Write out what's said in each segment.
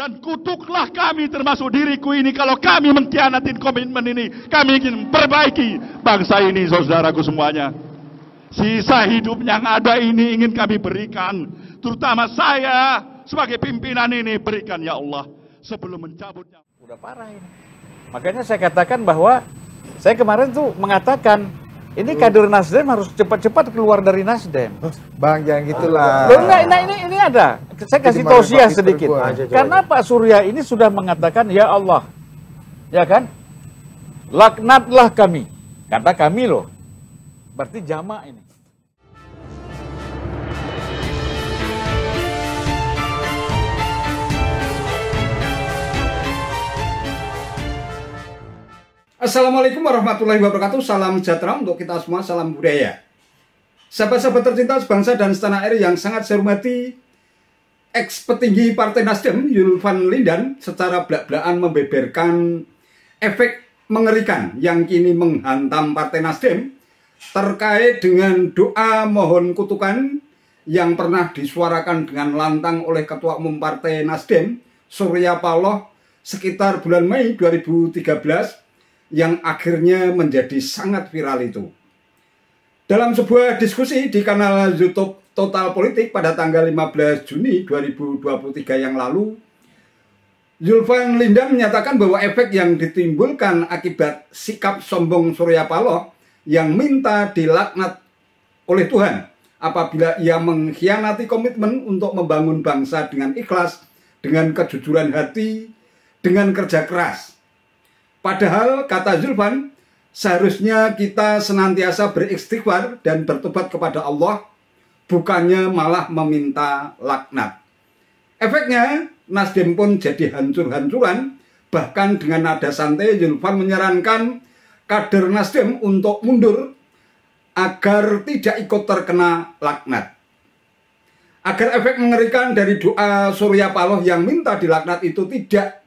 Dan kutuklah kami termasuk diriku ini kalau kami mengkhianatin komitmen ini. Kami ingin memperbaiki bangsa ini, saudaraku semuanya. Sisa hidup yang ada ini ingin kami berikan. Terutama saya sebagai pimpinan ini, berikan ya Allah sebelum mencabutnya. Udah parah ini. Makanya saya katakan bahwa saya kemarin tuh mengatakan ini kader Nasdem harus cepat-cepat keluar dari Nasdem. Bang, jangan gitulah. Loh, enggak, nah ini ada. Saya kasih tausiah sedikit. Karena Pak Surya ini sudah mengatakan, ya Allah, ya kan? Laknatlah kami. Kata kami loh. Berarti jamak ini. Assalamualaikum warahmatullahi wabarakatuh. Salam sejahtera untuk kita semua, salam budaya. Sahabat-sahabat tercinta sebangsa dan setanah air yang sangat saya hormati, ex-petinggi Partai Nasdem Yulvan Lindan secara blak-blakan membeberkan efek mengerikan yang kini menghantam Partai Nasdem terkait dengan doa mohon kutukan yang pernah disuarakan dengan lantang oleh Ketua Umum Partai Nasdem Surya Paloh sekitar bulan Mei 2013 yang akhirnya menjadi sangat viral itu. Dalam sebuah diskusi di kanal YouTube Total Politik pada tanggal 15 Juni 2023 yang lalu, Yulvan Lindan menyatakan bahwa efek yang ditimbulkan akibat sikap sombong Surya Paloh yang minta dilaknat oleh Tuhan apabila ia mengkhianati komitmen untuk membangun bangsa dengan ikhlas, dengan kejujuran hati, dengan kerja keras. Padahal, kata Yulvan, seharusnya kita senantiasa beristighfar dan bertobat kepada Allah, bukannya malah meminta laknat. Efeknya, Nasdem pun jadi hancur-hancuran, bahkan dengan nada santai Yulvan menyarankan kader Nasdem untuk mundur agar tidak ikut terkena laknat. Agar efek mengerikan dari doa Surya Paloh yang minta dilaknat itu tidak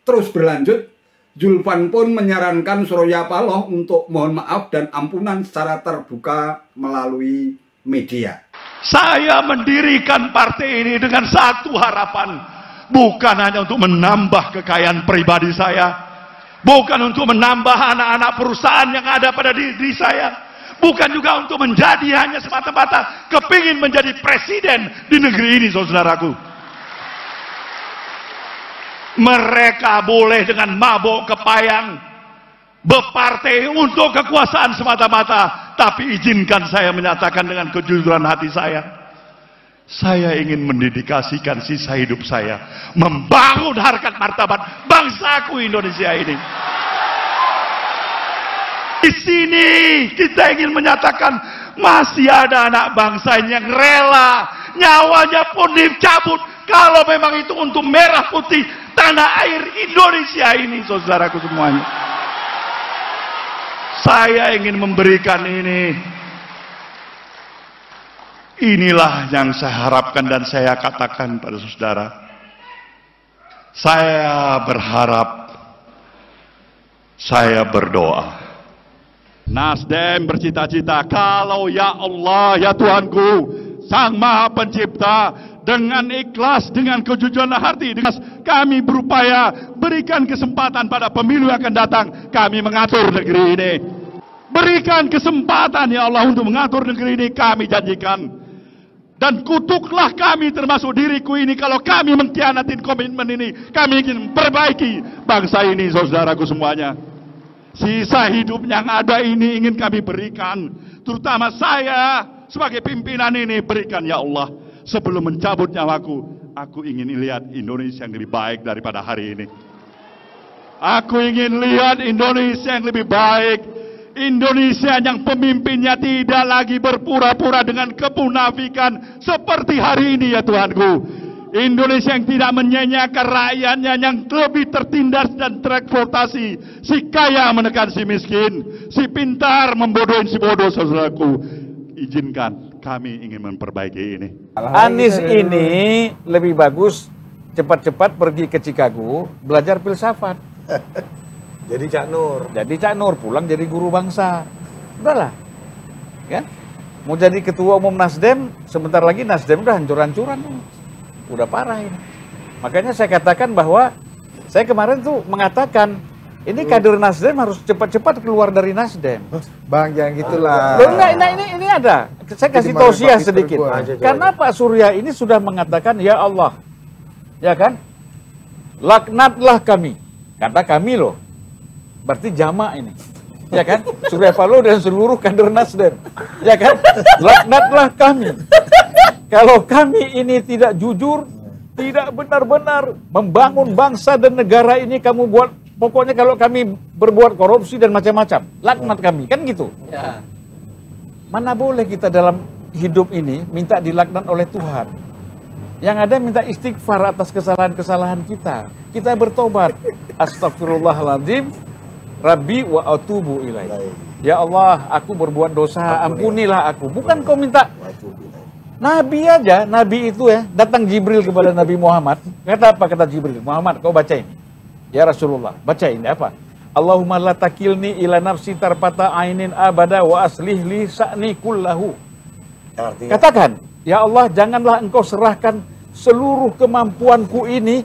terus berlanjut, Yulvan pun menyarankan Surya Paloh untuk mohon maaf dan ampunan secara terbuka melalui media. Saya mendirikan partai ini dengan satu harapan, bukan hanya untuk menambah kekayaan pribadi saya, bukan untuk menambah anak-anak perusahaan yang ada pada diri saya, bukan juga untuk menjadi hanya semata-mata kepingin menjadi presiden di negeri ini, saudaraku. Mereka boleh dengan mabuk kepayang berpartai untuk kekuasaan semata-mata, tapi izinkan saya menyatakan dengan kejujuran hati saya ingin mendedikasikan sisa hidup saya membangun harkat martabat bangsaku Indonesia ini. Di sini kita ingin menyatakan masih ada anak bangsa yang rela nyawanya pun dicabut kalau memang itu untuk merah putih tanah air Indonesia ini, saudaraku semuanya. Saya ingin memberikan ini. Inilah yang saya harapkan dan saya katakan pada saudara. Saya berharap, saya berdoa. Nasdem bercita-cita kalau ya Allah, ya Tuhanku, Sang Maha Pencipta, dengan ikhlas, dengan kejujuran hati, kami berupaya berikan kesempatan pada pemilu yang akan datang, kami mengatur negeri ini. Berikan kesempatan ya Allah untuk mengatur negeri ini, kami janjikan. Dan kutuklah kami termasuk diriku ini kalau kami mengkhianatin komitmen ini. Kami ingin memperbaiki bangsa ini, saudaraku semuanya. Sisa hidup yang ada ini ingin kami berikan. Terutama saya sebagai pimpinan ini, berikan ya Allah sebelum mencabut nyawaku. Aku ingin lihat Indonesia yang lebih baik daripada hari ini. Aku ingin lihat Indonesia yang lebih baik. Indonesia yang pemimpinnya tidak lagi berpura-pura dengan kemunafikan seperti hari ini ya Tuhanku. Indonesia yang tidak menyanyiakan rakyatnya yang lebih tertindas dan tereksploitasi. Si kaya menekan si miskin, si pintar membodohin si bodoh, saudaraku. Izinkan kami ingin memperbaiki ini. Anies ini lebih bagus cepat-cepat pergi ke Chicago belajar filsafat. Jadi Cak Nur. Jadi Cak Nur pulang jadi guru bangsa. Udahlah. Kan? Mau jadi ketua umum Nasdem, sebentar lagi Nasdem udah hancur-hancuran. Udah parah ini. Makanya saya katakan bahwa saya kemarin tuh mengatakan ini kader Nasdem harus cepat-cepat keluar dari Nasdem. Bang, jangan gitulah. Loh, enggak, ini ada. Saya kasih tausiah sedikit. Karena Pak Surya ini sudah mengatakan, ya Allah, ya kan? Laknatlah kami. Kata kami loh. Berarti jamak ini. Ya kan? Surya Paloh dan seluruh kader Nasdem. Ya kan? Laknatlah kami. Kalau kami ini tidak jujur, tidak benar-benar membangun bangsa dan negara ini, kamu buat, pokoknya kalau kami berbuat korupsi dan macam-macam, laknat kami, kan gitu. Ya. Mana boleh kita dalam hidup ini minta dilaknat oleh Tuhan. Yang ada minta istighfar atas kesalahan-kesalahan kita. Kita bertobat. Astagfirullahaladzim. Rabbi wa atubu ilaih. Ya Allah, aku berbuat dosa, ampunilah aku. Bukan kau minta. Nabi aja, Nabi itu ya, datang Jibril kepada Nabi Muhammad. Kata apa kata Jibril? Muhammad, kau baca ini. Ya Rasulullah, baca ini apa? Allahumma la takilni ila nafsi tarfata ainin abada wa aslih li sa'ni kullahu. Katakan, ya Allah, janganlah engkau serahkan seluruh kemampuanku ini,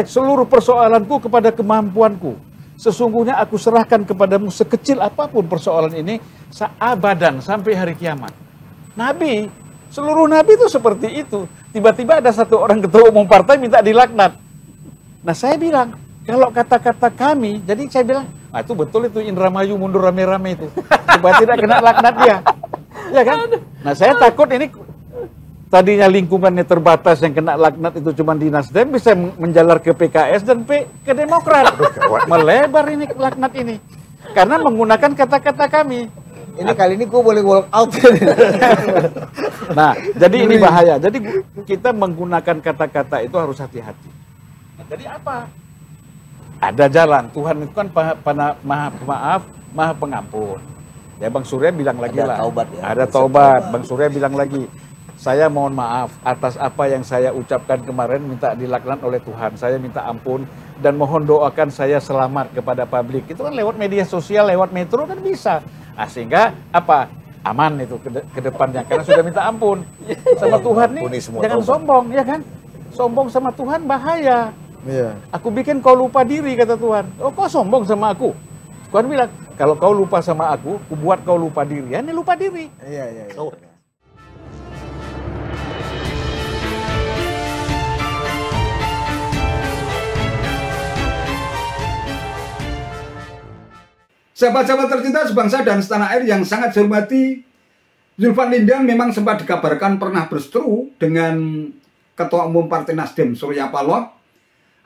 seluruh persoalanku kepada kemampuanku. Sesungguhnya aku serahkan kepadamu sekecil apapun persoalan ini, seabadan sampai hari kiamat. Nabi, seluruh Nabi itu seperti itu. Tiba-tiba ada satu orang ketua umum partai minta dilaknat. Nah saya bilang, kalau kata-kata kami, jadi saya bilang, ah itu betul itu Indramayu mundur rame-rame itu. Supaya tidak kena laknat dia. Ya kan? Nah saya takut ini tadinya lingkungannya terbatas yang kena laknat itu cuma di Nasdem, bisa menjalar ke PKS dan ke Demokrat. Melebar ini laknat ini. Karena menggunakan kata-kata kami. Ini kali ini gue boleh walk out. Nah, jadi ini bahaya. Jadi kita menggunakan kata-kata itu harus hati-hati. Nah, jadi apa? Ada jalan. Tuhan itu kan maha pemaaf, maha pengampun. Ya Bang Surya bilang lagi lah. Taubat, ya. Ada taubat. Bang Surya bilang lagi. Saya mohon maaf atas apa yang saya ucapkan kemarin, minta dilaknat oleh Tuhan. Saya minta ampun dan mohon doakan saya selamat kepada publik. Itu kan lewat media sosial, lewat metro kan bisa. Nah, sehingga apa? Aman itu ke depannya karena sudah minta ampun sama Tuhan nih. Jangan sombong, ya kan? Sombong sama Tuhan bahaya. Iya. Aku bikin kau lupa diri, kata Tuhan. Oh, kau sombong sama aku. Tuhan bilang, kalau kau lupa sama aku buat kau lupa diri. Ya, ini lupa diri. Iya. Oh. Sahabat-sahabat tercinta sebangsa dan setanah air yang sangat saya hormati, Zulfan Lindan memang sempat dikabarkan pernah berseteru dengan Ketua Umum Partai Nasdem Surya Paloh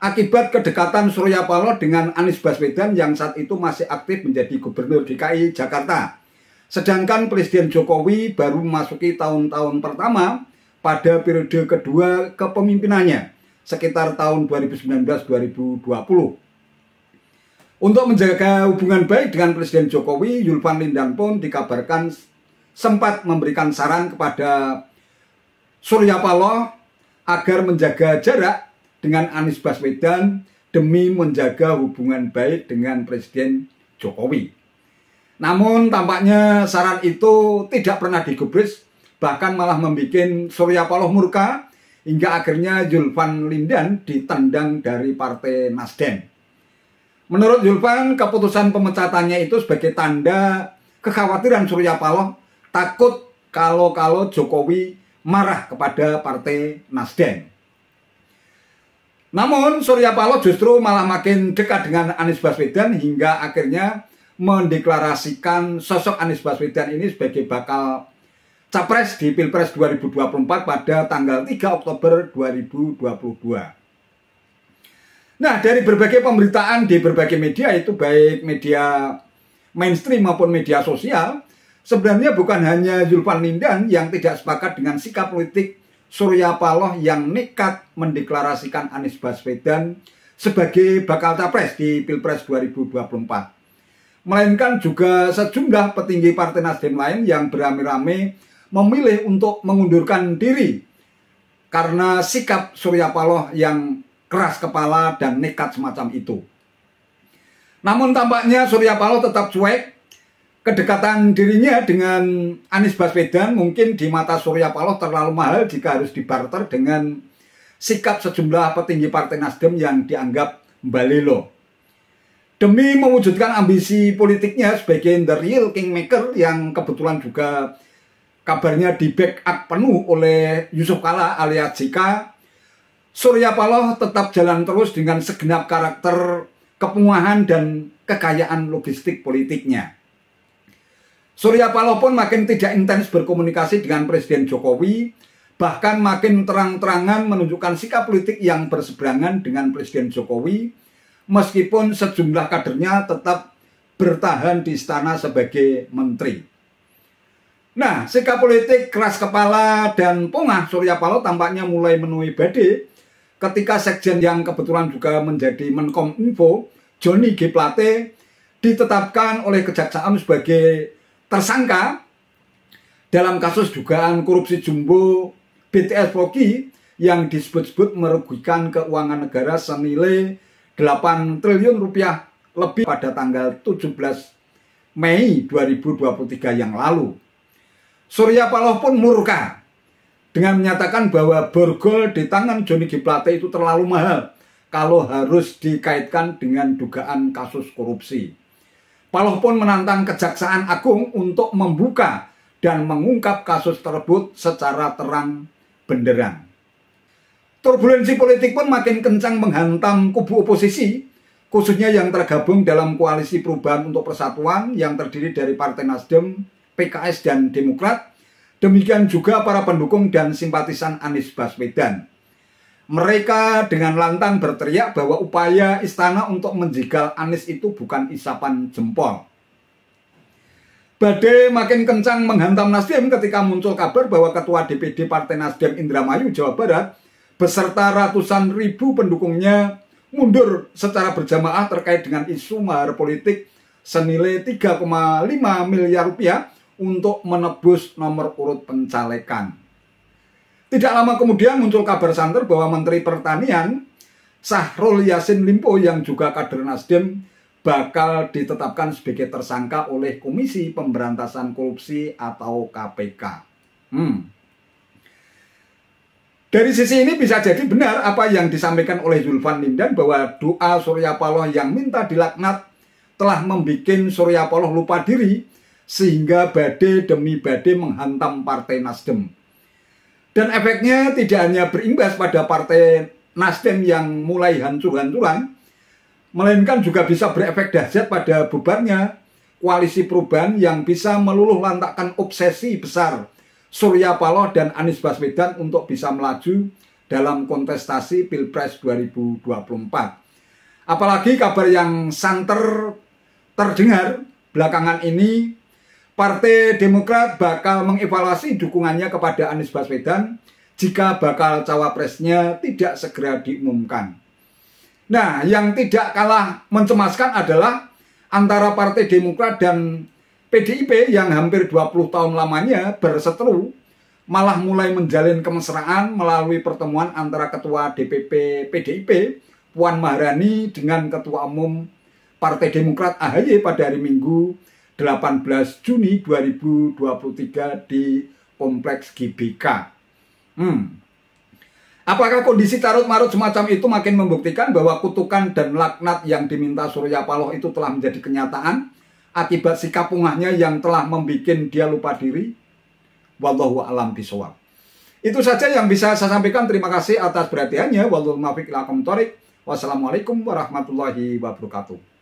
akibat kedekatan Surya Paloh dengan Anies Baswedan yang saat itu masih aktif menjadi Gubernur DKI Jakarta. Sedangkan Presiden Jokowi baru memasuki tahun-tahun pertama pada periode kedua kepemimpinannya sekitar tahun 2019-2020. Untuk menjaga hubungan baik dengan Presiden Jokowi, Zulfan Lindan pun dikabarkan sempat memberikan saran kepada Surya Paloh agar menjaga jarak dengan Anies Baswedan demi menjaga hubungan baik dengan Presiden Jokowi. Namun tampaknya saran itu tidak pernah digubris, bahkan malah membuat Surya Paloh murka hingga akhirnya Zulfan Lindan ditendang dari Partai Nasdem. Menurut Zulfan, keputusan pemecatannya itu sebagai tanda kekhawatiran Surya Paloh takut kalau Jokowi marah kepada Partai Nasdem. Namun Surya Paloh justru malah makin dekat dengan Anies Baswedan hingga akhirnya mendeklarasikan sosok Anies Baswedan ini sebagai bakal capres di Pilpres 2024 pada tanggal 3 Oktober 2022. Nah, dari berbagai pemberitaan di berbagai media itu baik media mainstream maupun media sosial, sebenarnya bukan hanya Zulfan Lindan yang tidak sepakat dengan sikap politik Surya Paloh yang nekat mendeklarasikan Anies Baswedan sebagai bakal capres di Pilpres 2024. Melainkan juga sejumlah petinggi Partai Nasdem lain yang beramai-ramai memilih untuk mengundurkan diri karena sikap Surya Paloh yang keras kepala dan nekat semacam itu. Namun tampaknya Surya Paloh tetap cuek. Kedekatan dirinya dengan Anies Baswedan mungkin di mata Surya Paloh terlalu mahal jika harus dibarter dengan sikap sejumlah petinggi Partai Nasdem yang dianggap mbalelo. Demi mewujudkan ambisi politiknya sebagai the real kingmaker yang kebetulan juga kabarnya di backup penuh oleh Yusuf Kala alias JK, Surya Paloh tetap jalan terus dengan segenap karakter kepungahan dan kekayaan logistik politiknya. Surya Paloh pun makin tidak intens berkomunikasi dengan Presiden Jokowi, bahkan makin terang-terangan menunjukkan sikap politik yang berseberangan dengan Presiden Jokowi, meskipun sejumlah kadernya tetap bertahan di istana sebagai menteri. Nah, sikap politik keras kepala dan pongah Surya Paloh tampaknya mulai menuai badai ketika sekjen yang kebetulan juga menjadi Menkominfo, Johnny G. Plate, ditetapkan oleh Kejaksaan sebagai tersangka dalam kasus dugaan korupsi jumbo BTS Poki yang disebut-sebut merugikan keuangan negara senilai 8 triliun rupiah lebih pada tanggal 17 Mei 2023 yang lalu. Surya Paloh pun murka dengan menyatakan bahwa borgol di tangan Johnny G. Plate itu terlalu mahal kalau harus dikaitkan dengan dugaan kasus korupsi. Paloh pun menantang Kejaksaan Agung untuk membuka dan mengungkap kasus tersebut secara terang benderang. Turbulensi politik pun makin kencang menghantam kubu oposisi, khususnya yang tergabung dalam koalisi Perubahan untuk Persatuan yang terdiri dari Partai Nasdem, PKS, dan Demokrat. Demikian juga para pendukung dan simpatisan Anies Baswedan. Mereka dengan lantang berteriak bahwa upaya istana untuk menjegal Anies itu bukan isapan jempol. Badai makin kencang menghantam Nasdem ketika muncul kabar bahwa Ketua DPD Partai Nasdem Indramayu, Jawa Barat, beserta ratusan ribu pendukungnya mundur secara berjamaah terkait dengan isu mahar politik senilai 3,5 miliar rupiah untuk menebus nomor urut pencalekan. Tidak lama kemudian muncul kabar santer bahwa Menteri Pertanian Syahrul Yassin Limpo yang juga kader Nasdem bakal ditetapkan sebagai tersangka oleh Komisi Pemberantasan Korupsi atau KPK. Dari sisi ini bisa jadi benar apa yang disampaikan oleh Zulfan Lindan bahwa doa Surya Paloh yang minta dilaknat telah membuat Surya Paloh lupa diri sehingga badai demi badai menghantam Partai Nasdem. Dan efeknya tidak hanya berimbas pada Partai Nasdem yang mulai hancur-hancuran, melainkan juga bisa berefek dahsyat pada bubarnya koalisi perubahan yang bisa meluluh lantakkan obsesi besar Surya Paloh dan Anies Baswedan untuk bisa melaju dalam kontestasi Pilpres 2024. Apalagi kabar yang santer terdengar belakangan ini, Partai Demokrat bakal mengevaluasi dukungannya kepada Anies Baswedan jika bakal cawapresnya tidak segera diumumkan. Nah, yang tidak kalah mencemaskan adalah antara Partai Demokrat dan PDIP yang hampir 20 tahun lamanya berseteru malah mulai menjalin kemesraan melalui pertemuan antara Ketua DPP PDIP Puan Maharani dengan Ketua Umum Partai Demokrat AHY pada hari Minggu 18 Juni 2023 di Kompleks GBK. Apakah kondisi carut-marut semacam itu makin membuktikan bahwa kutukan dan laknat yang diminta Surya Paloh itu telah menjadi kenyataan akibat sikap pungahnya yang telah membuat dia lupa diri? Wallahu a'lam bishawab. Itu saja yang bisa saya sampaikan. Terima kasih atas perhatiannya. Wassalamualaikum warahmatullahi wabarakatuh.